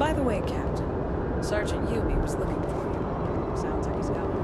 By the way, Captain, Sergeant Yubi was looking for you. Sounds like he's got one.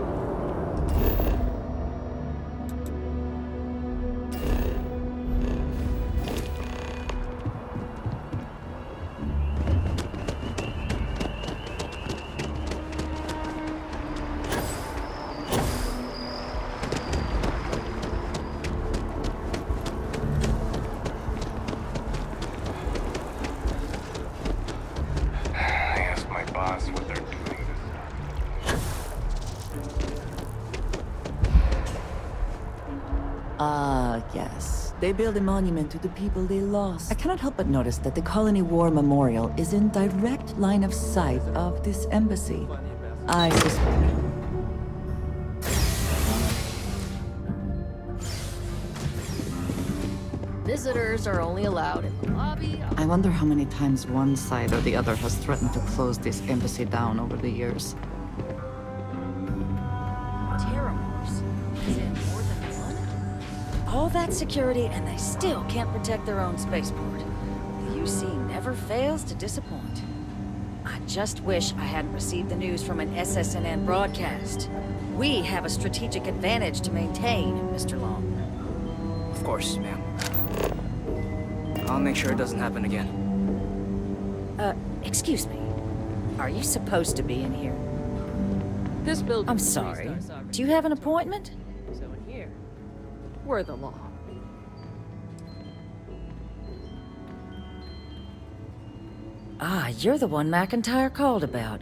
Yes. They build a monument to the people they lost. I cannot help but notice that the Colony War Memorial is in direct line of sight of this embassy. I suspect. Visitors are only allowed in the lobby. I wonder how many times one side or the other has threatened to close this embassy down over the years. All that security, and they still can't protect their own spaceport. The UC never fails to disappoint. I just wish I hadn't received the news from an SSNN broadcast. We have a strategic advantage to maintain, Mr. Long. Of course, ma'am. I'll make sure it doesn't happen again. Excuse me. Are you supposed to be in here? This building. I'm sorry. Do you have an appointment? So in here, we're the law. Ah, you're the one McIntyre called about.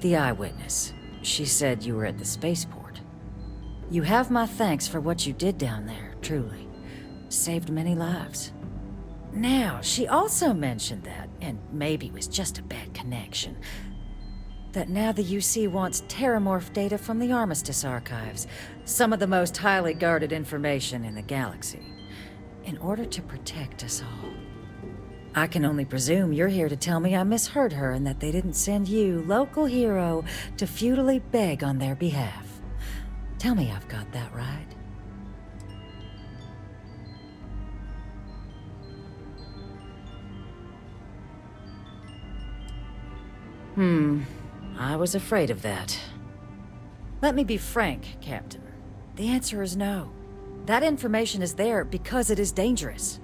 The eyewitness. She said you were at the spaceport. You have my thanks for what you did down there, truly. Saved many lives. Now, she also mentioned that, and maybe it was just a bad connection, that now the UC wants terramorph data from the Armistice archives, some of the most highly guarded information in the galaxy, in order to protect us all. I can only presume you're here to tell me I misheard her and that they didn't send you, local hero, to futilely beg on their behalf. Tell me I've got that right. I was afraid of that. Let me be frank, Captain. The answer is no. That information is there because it is dangerous.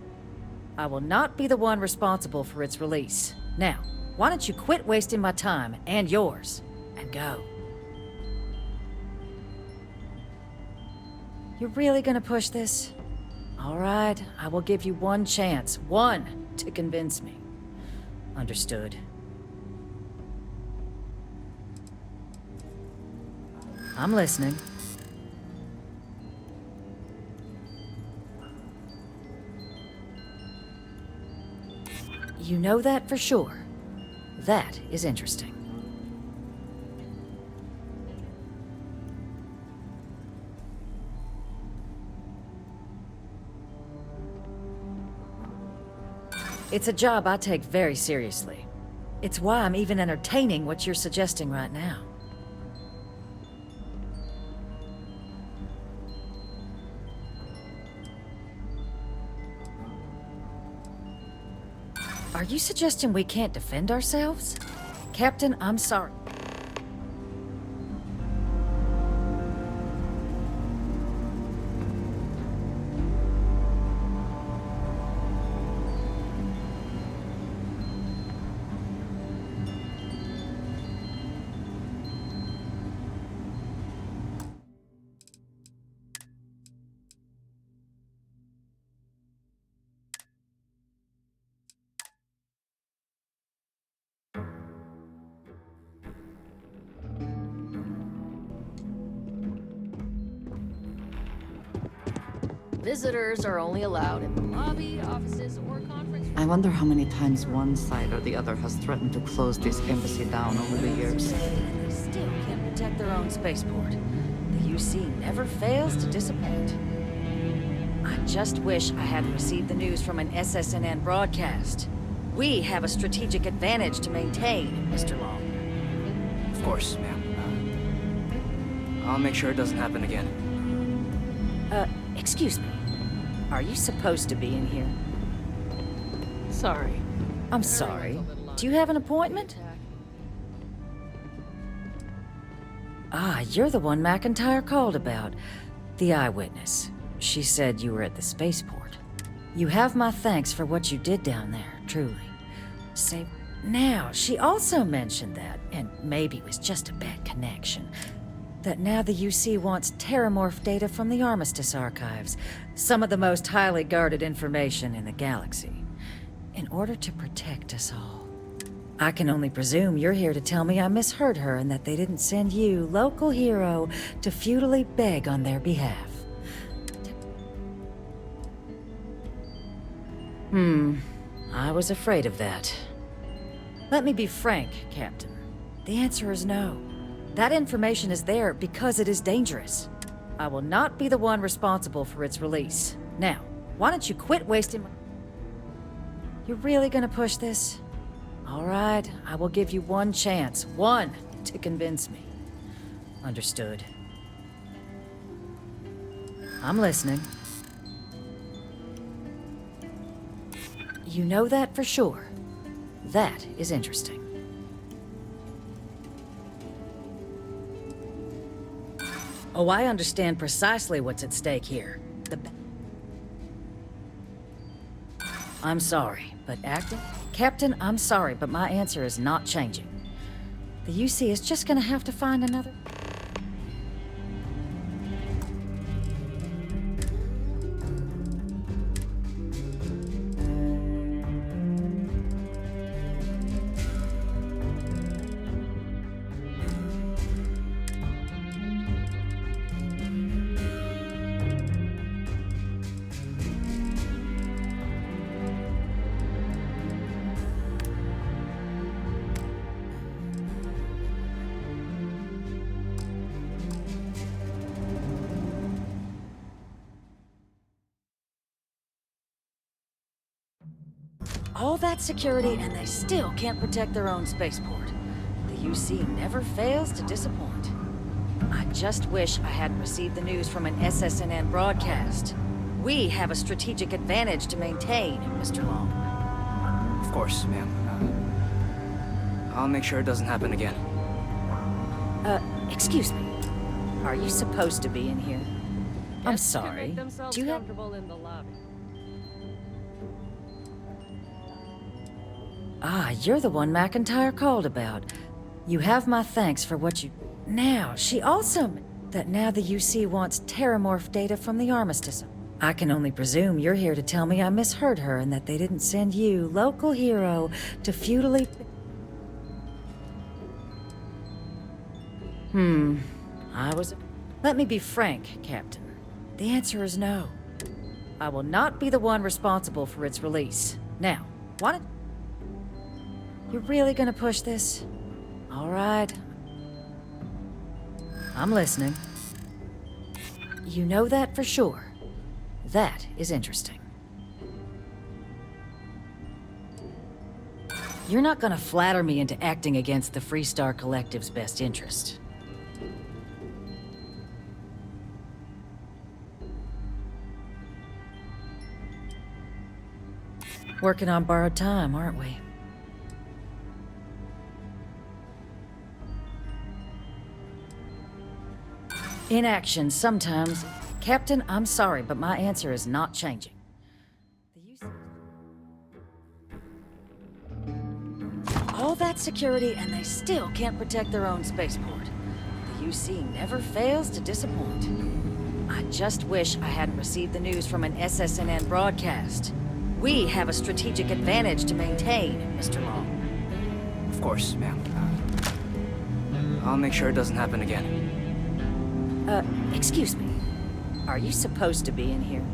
I will not be the one responsible for its release. Now, why don't you quit wasting my time and yours, and go? You're really gonna push this? All right, I will give you one chance, one, to convince me. Understood. I'm listening. You know that for sure. That is interesting. It's a job I take very seriously. It's why I'm even entertaining what you're suggesting right now. Are you suggesting we can't defend ourselves? Captain, I'm sorry. Visitors are only allowed in the lobby, offices, or conference rooms. I wonder how many times one side or the other has threatened to close this embassy down over the years. They still can't protect their own spaceport. The UC never fails to disappoint. I just wish I hadn't received the news from an SSNN broadcast. We have a strategic advantage to maintain, Mr. Long. Of course, ma'am. I'll make sure it doesn't happen again. Excuse me. Are you supposed to be in here? Sorry. I'm sorry. Do you have an appointment? Ah, you're the one McIntyre called about. The eyewitness. She said you were at the spaceport. You have my thanks for what you did down there, truly. Say, now, she also mentioned that, and maybe it was just a bad connection, that now the UC wants terramorph data from the Armistice archives, some of the most highly guarded information in the galaxy, in order to protect us all. I can only presume you're here to tell me I misheard her and that they didn't send you, local hero, to futilely beg on their behalf. I was afraid of that. Let me be frank, Captain. The answer is no. That information is there because it is dangerous. I will not be the one responsible for its release. Now, why don't you quit wasting my... You're really gonna push this? All right, I will give you one chance. One, to convince me. Understood. I'm listening. You know that for sure. That is interesting. Oh, I understand precisely what's at stake here. I'm sorry, but Captain, I'm sorry, but my answer is not changing. The UC is just gonna have to find another... All that security, and they still can't protect their own spaceport. The UC never fails to disappoint. I just wish I hadn't received the news from an SSNN broadcast. We have a strategic advantage to maintain, Mr. Long. Of course, ma'am. I'll make sure it doesn't happen again. Excuse me. Are you supposed to be in here? I'm Guests can sorry. make themselves Do you have... comfortable in the lobby. Ah, you're the one McIntyre called about. You have my thanks for what you... Now, she also... That now the UC wants terramorph data from the Armistice. I can only presume you're here to tell me I misheard her and that they didn't send you, local hero, to futilely... I was... Let me be frank, Captain. The answer is no. I will not be the one responsible for its release. Now, why don't... You're really gonna push this? All right. I'm listening. You know that for sure. That is interesting. You're not gonna flatter me into acting against the Freestar Collective's best interest. Working on borrowed time, aren't we? Inaction sometimes. Captain, I'm sorry, but my answer is not changing. All that security, and they still can't protect their own spaceport. The UC never fails to disappoint. I just wish I hadn't received the news from an SSNN broadcast. We have a strategic advantage to maintain, Mr. Long. Of course, ma'am. I'll make sure it doesn't happen again. Excuse me. Are you supposed to be in here?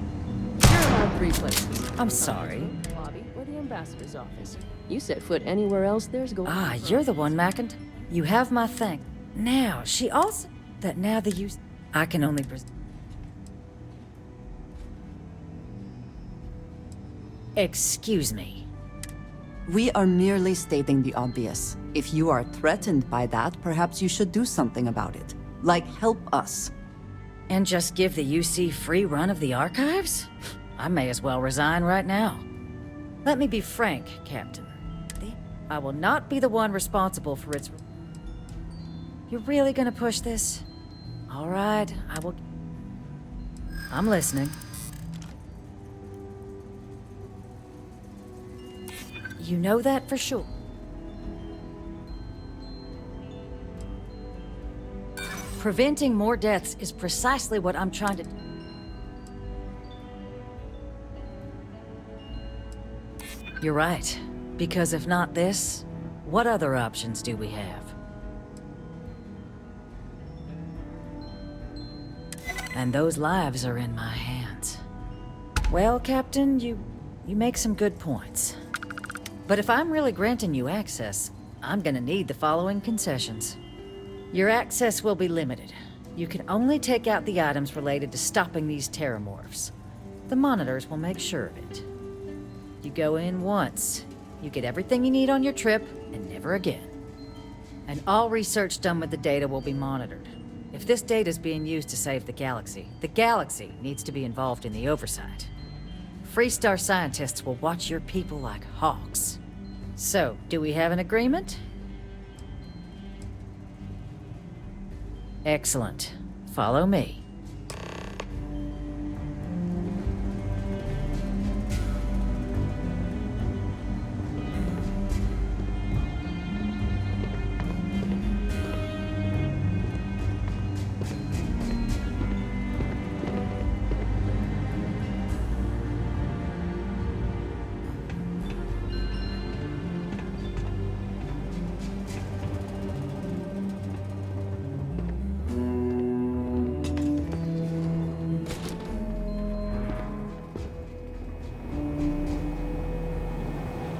You're allowed 3 places. I'm sorry. Lobby or the ambassador's office. You set foot anywhere else, there's going. Ah, you're the one, McIntyre. You have my thanks. Now, she also... That now the use... I can only Excuse me. We are merely stating the obvious. If you are threatened by that, perhaps you should do something about it. Like, help us. And just give the UC free run of the archives? I may as well resign right now. Let me be frank, Captain. I will not be the one responsible for its... You're really gonna push this? All right, I will... I'm listening. You know that for sure? Preventing more deaths is precisely what I'm trying to... You're right. Because if not this, what other options do we have? And those lives are in my hands. Well, Captain, you make some good points. But if I'm really granting you access, I'm gonna need the following concessions. Your access will be limited. You can only take out the items related to stopping these terramorphs. The monitors will make sure of it. You go in once, you get everything you need on your trip, and never again. And all research done with the data will be monitored. If this data is being used to save the galaxy needs to be involved in the oversight. Freestar scientists will watch your people like hawks. So, do we have an agreement? Excellent. Follow me.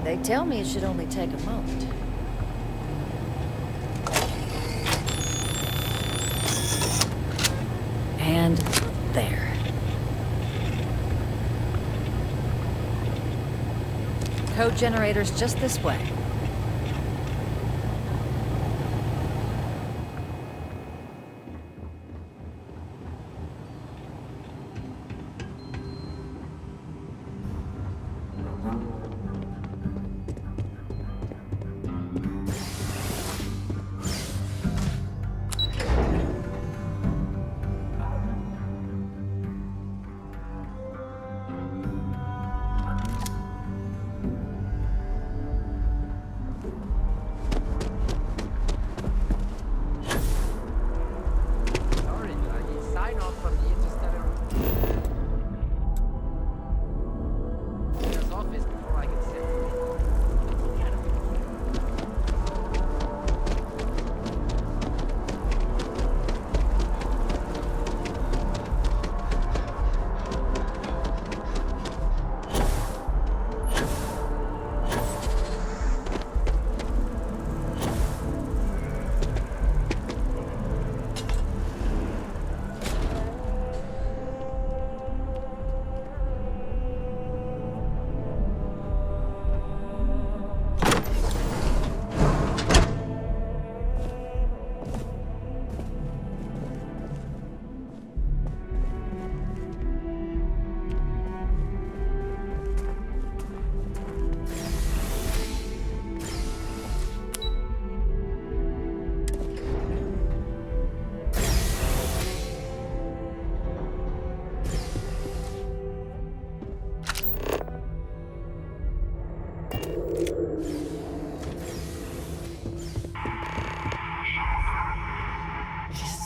They tell me it should only take a moment. And there. Code generator's just this way.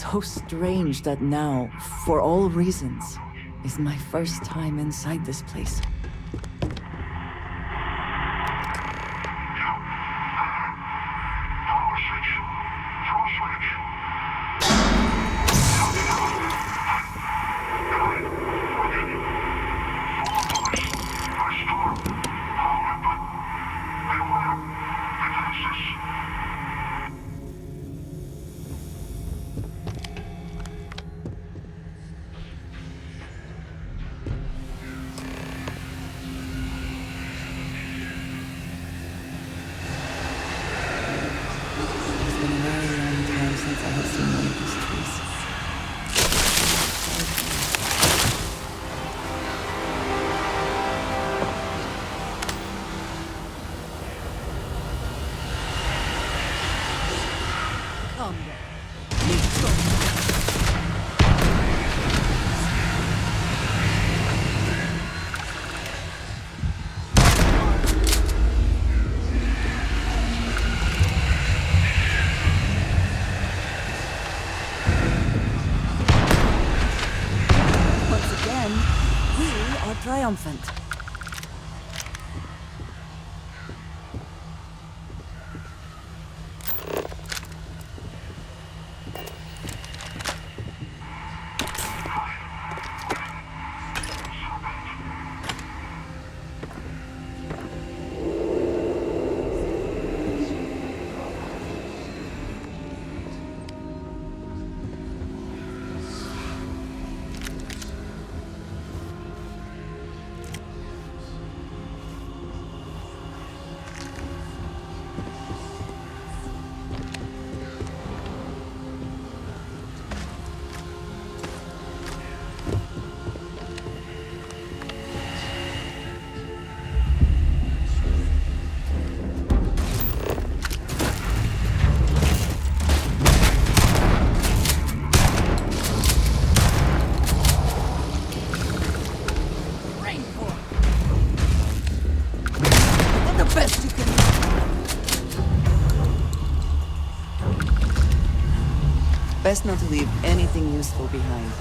So strange that now, for all reasons, is my first time inside this place. Since I have Once again, we are triumphant. Best not to leave anything useful behind.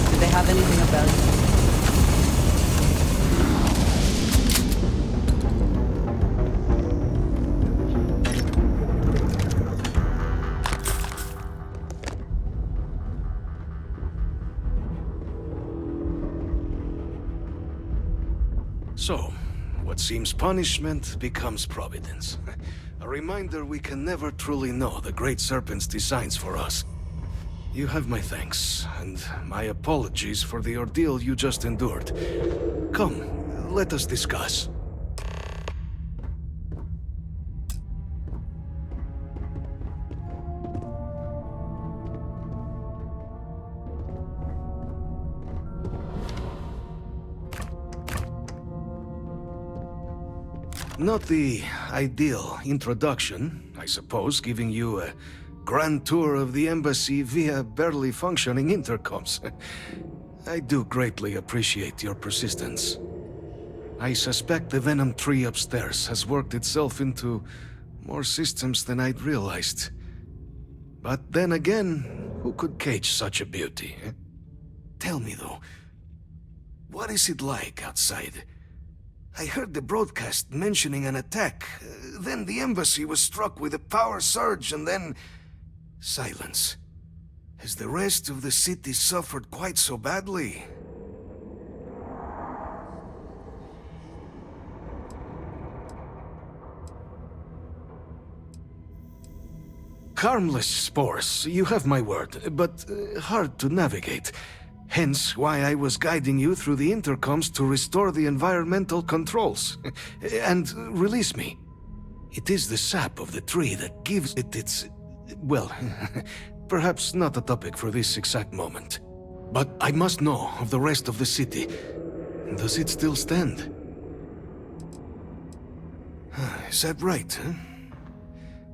Do they have anything of value? So, what seems punishment becomes providence. A reminder we can never truly know the Great Serpent's designs for us. You have my thanks, and my apologies for the ordeal you just endured. Come, let us discuss. Not the ideal introduction, I suppose, giving you a grand tour of the embassy via barely functioning intercoms. I do greatly appreciate your persistence. I suspect the venom tree upstairs has worked itself into more systems than I'd realized. But then again, who could cage such a beauty? Tell me though, what is it like outside? I heard the broadcast mentioning an attack. Then the embassy was struck with a power surge and then... silence. Has the rest of the city suffered quite so badly? Harmless spores, you have my word, but hard to navigate. Hence why I was guiding you through the intercoms to restore the environmental controls. And release me. It is the sap of the tree that gives it its... well, perhaps not a topic for this exact moment. But I must know of the rest of the city. Does it still stand? Is that right, huh?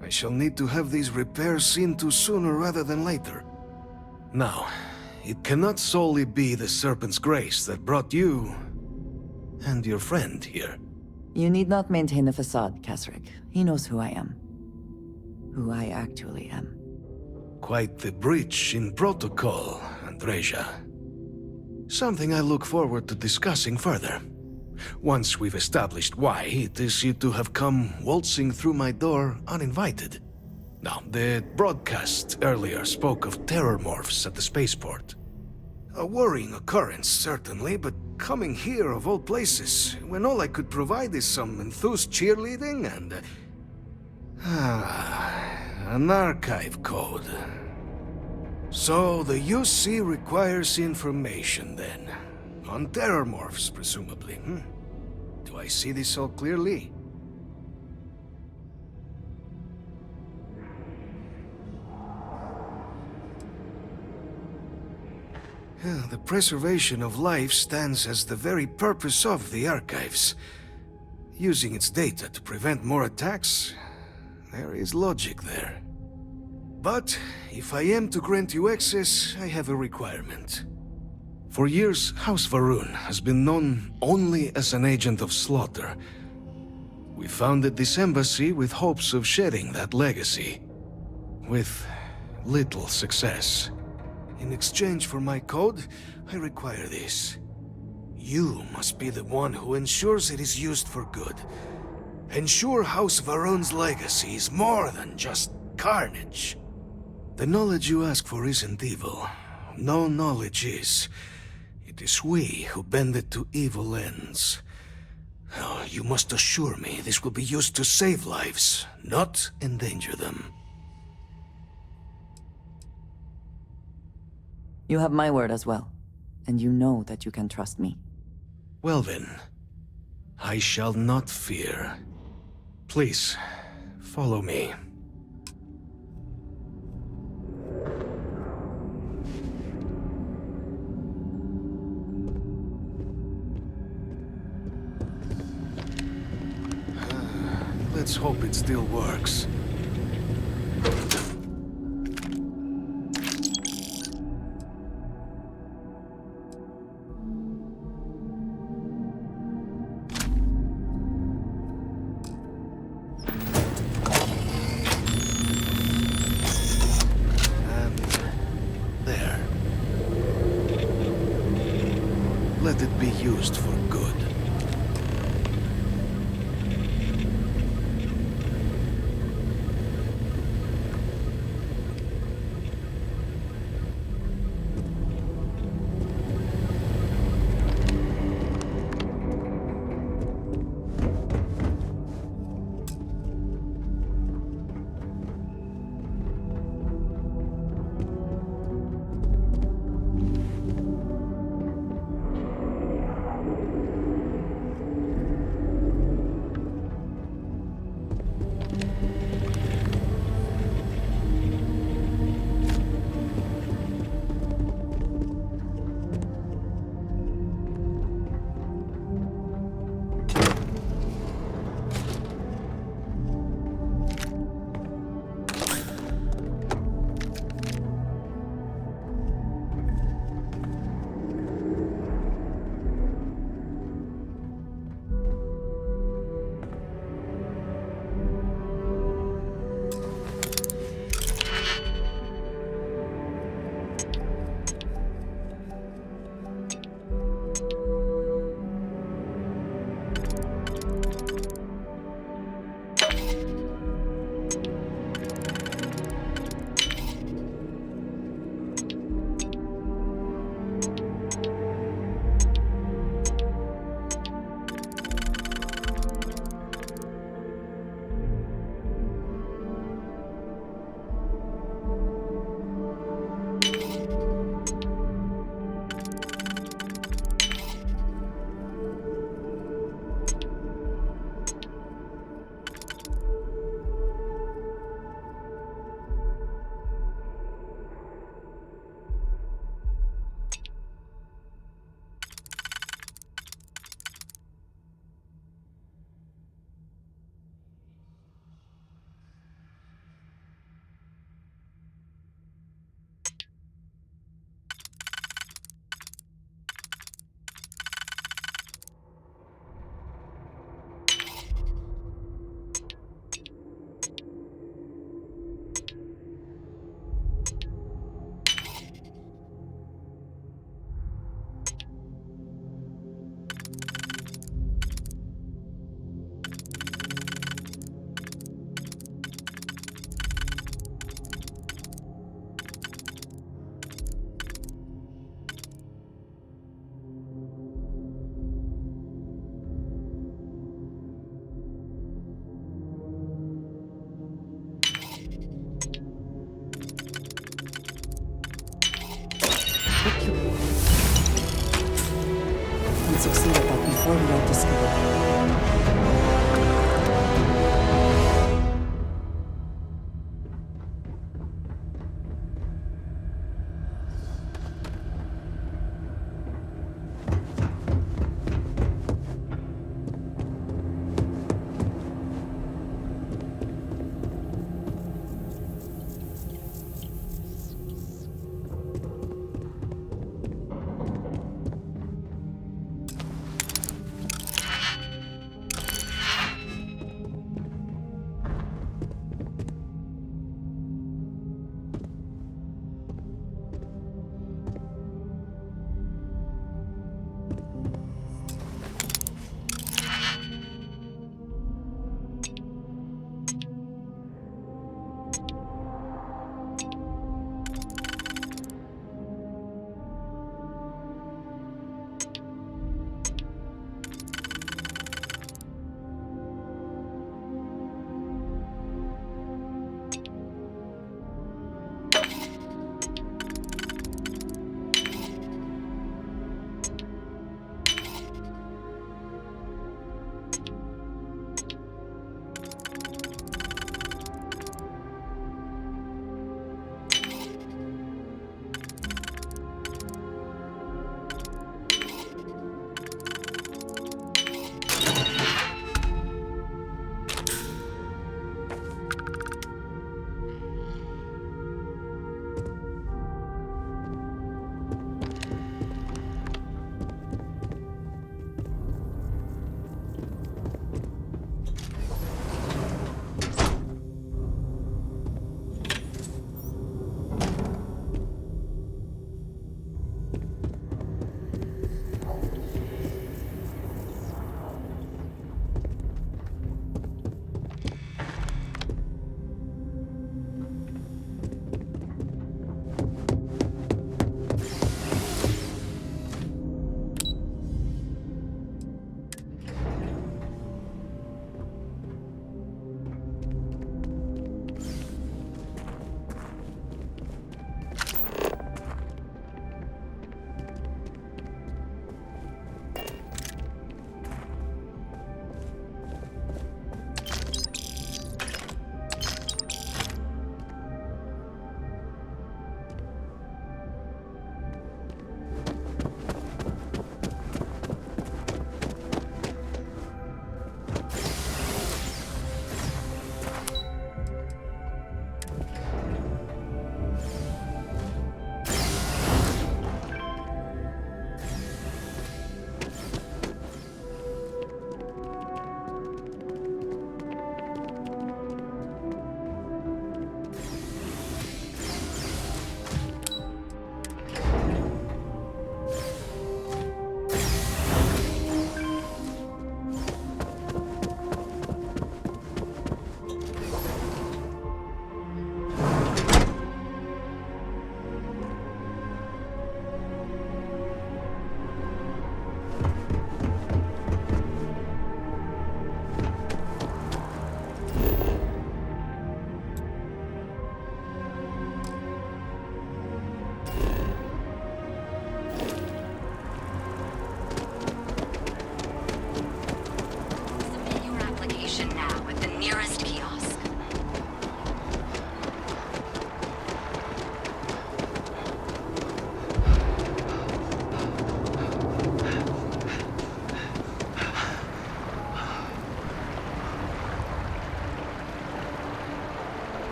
I shall need to have these repairs seen to sooner rather than later. Now, it cannot solely be the Serpent's grace that brought you and your friend here. You need not maintain a facade, Kasric. He knows who I am. Who I actually am. Quite the breach in protocol, Andreja. Something I look forward to discussing further. Once we've established why it is you to have come waltzing through my door uninvited. Now, the broadcast earlier spoke of terror morphs at the spaceport. A worrying occurrence, certainly, but coming here of all places, when all I could provide is some enthused cheerleading and... an archive code. So the UC requires information, then. On terror morphs, presumably, Do I see this all clearly? The preservation of life stands as the very purpose of the archives. Using its data to prevent more attacks, there is logic there. But if I am to grant you access, I have a requirement. For years, House Varun has been known only as an agent of slaughter. We founded this embassy with hopes of shedding that legacy. With little success. In exchange for my code, I require this. You must be the one who ensures it is used for good. Ensure House Varun's legacy is more than just carnage. The knowledge you ask for isn't evil. No knowledge is. It is we who bend it to evil ends. Oh, you must assure me this will be used to save lives, not endanger them. You have my word as well, and you know that you can trust me. Well then, I shall not fear. Please, follow me. Let's hope it still works. And there. Let it be used for good.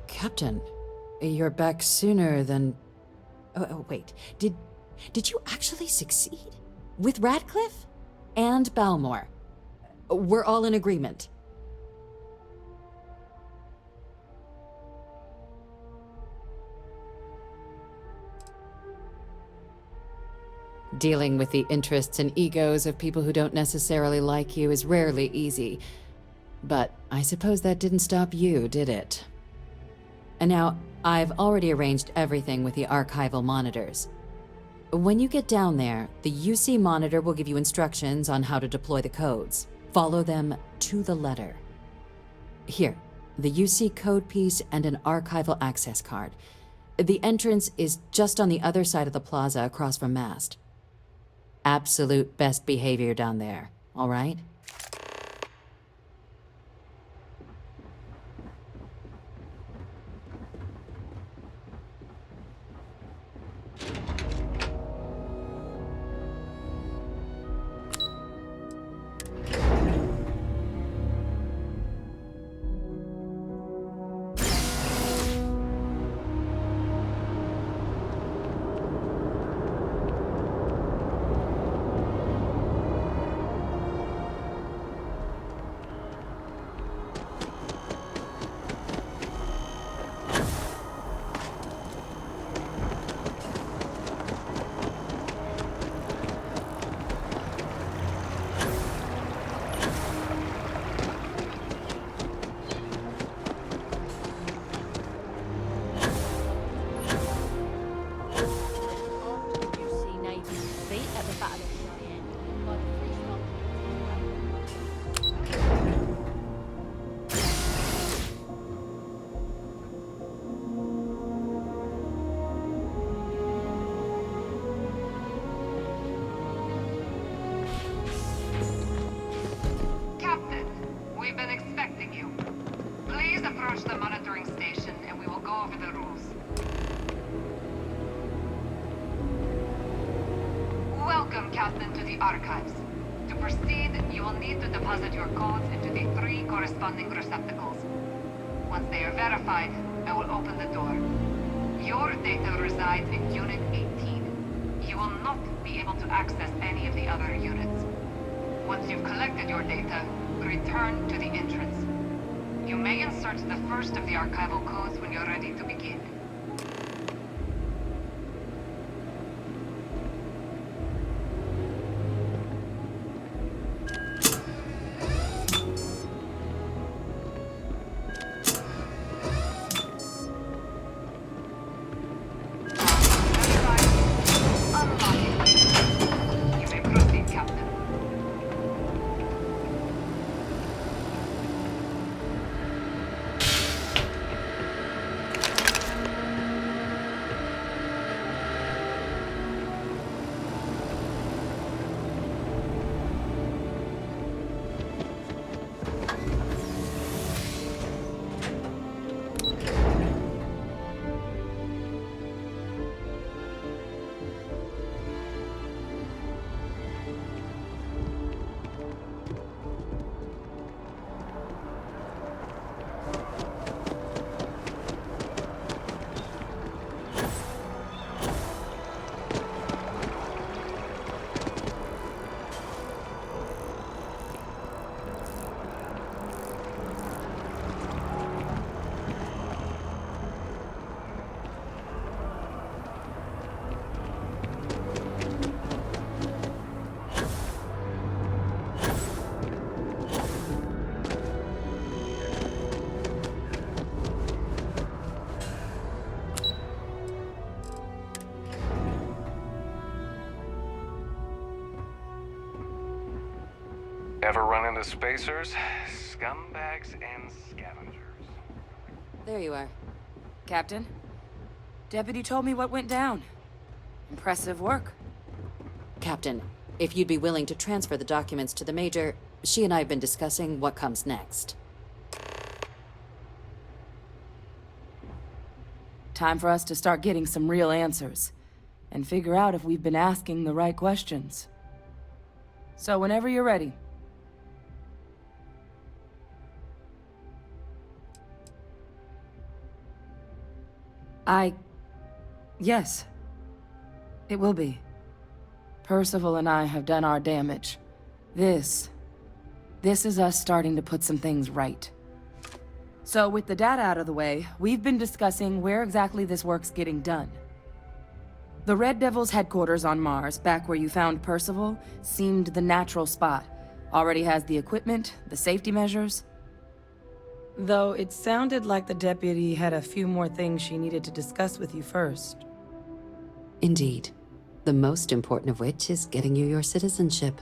Captain, you're back sooner than... Oh, wait. Did you actually succeed? With Radcliffe? And Balmore? We're all in agreement. Dealing with the interests and egos of people who don't necessarily like you is rarely easy. But I suppose that didn't stop you, did it? And now, I've already arranged everything with the archival monitors. When you get down there, the UC monitor will give you instructions on how to deploy the codes. Follow them to the letter. Here, the UC code piece and an archival access card. The entrance is just on the other side of the plaza across from Mast. Absolute best behavior down there, all right? Captain to the archives. To proceed, you will need to deposit your codes into the 3 corresponding receptacles. Once they are verified, I will open the door. Your data resides in Unit 18. You will not be able to access any of the other units. Once you've collected your data, return to the entrance. You may insert the first of the archival codes when you're ready to begin. Ever run into spacers? Scumbags and scavengers. There you are. Captain, Deputy told me what went down. Impressive work. Captain, if you'd be willing to transfer the documents to the Major, she and I have been discussing what comes next. Time for us to start getting some real answers, and figure out if we've been asking the right questions. So whenever you're ready. Yes. It will be. Percival and I have done our damage. This is us starting to put some things right. So with the data out of the way, we've been discussing where exactly this work's getting done. The Red Devil's headquarters on Mars, back where you found Percival, seemed the natural spot. Already has the equipment, the safety measures. Though it sounded like the deputy had a few more things she needed to discuss with you first. Indeed. The most important of which is getting you your citizenship.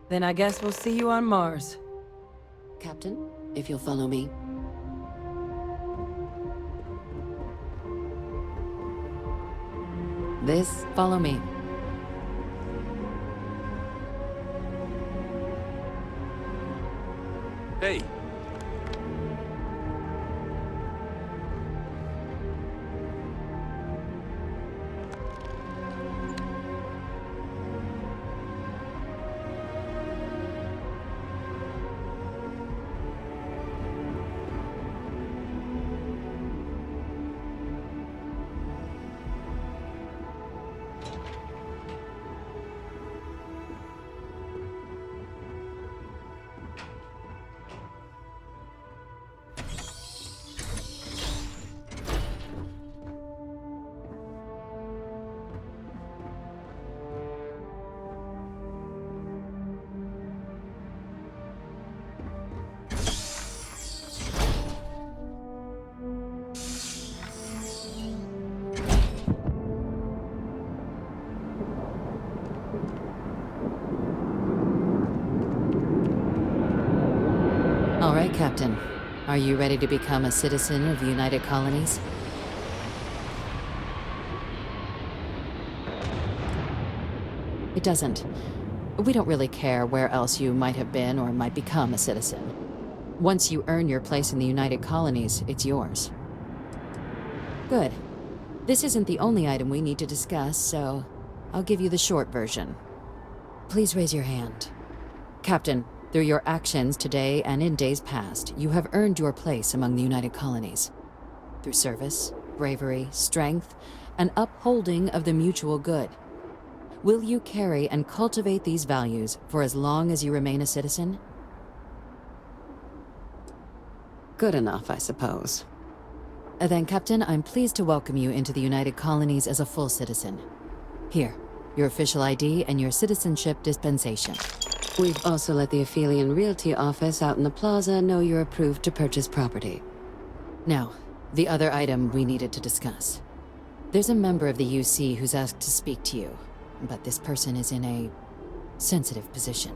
Then I guess we'll see you on Mars. Captain, if you'll follow me. Follow me. Hey. All right, Captain. Are you ready to become a citizen of the United Colonies? It doesn't. We don't really care where else you might have been or might become a citizen. Once you earn your place in the United Colonies, it's yours. Good. This isn't the only item we need to discuss, so I'll give you the short version. Please raise your hand. Captain, through your actions today and in days past, you have earned your place among the United Colonies. Through service, bravery, strength, and upholding of the mutual good. Will you carry and cultivate these values for as long as you remain a citizen? Good enough, I suppose. Then, Captain, I'm pleased to welcome you into the United Colonies as a full citizen. Here, your official ID and your citizenship dispensation. We've also let the Aphelion Realty office out in the plaza know you're approved to purchase property. Now, the other item we needed to discuss. There's a member of the UC who's asked to speak to you, but this person is in a sensitive position.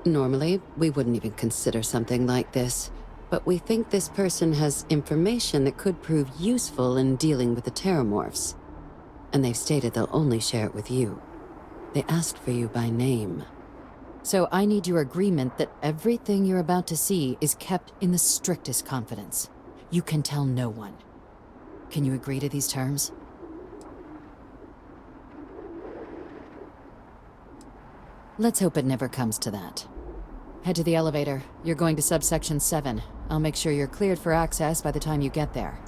Normally, we wouldn't even consider something like this, but we think this person has information that could prove useful in dealing with the Terramorphs. And they've stated they'll only share it with you. They asked for you by name. So I need your agreement that everything you're about to see is kept in the strictest confidence. You can tell no one. Can you agree to these terms? Let's hope it never comes to that. Head to the elevator. You're going to subsection 7. I'll make sure you're cleared for access by the time you get there.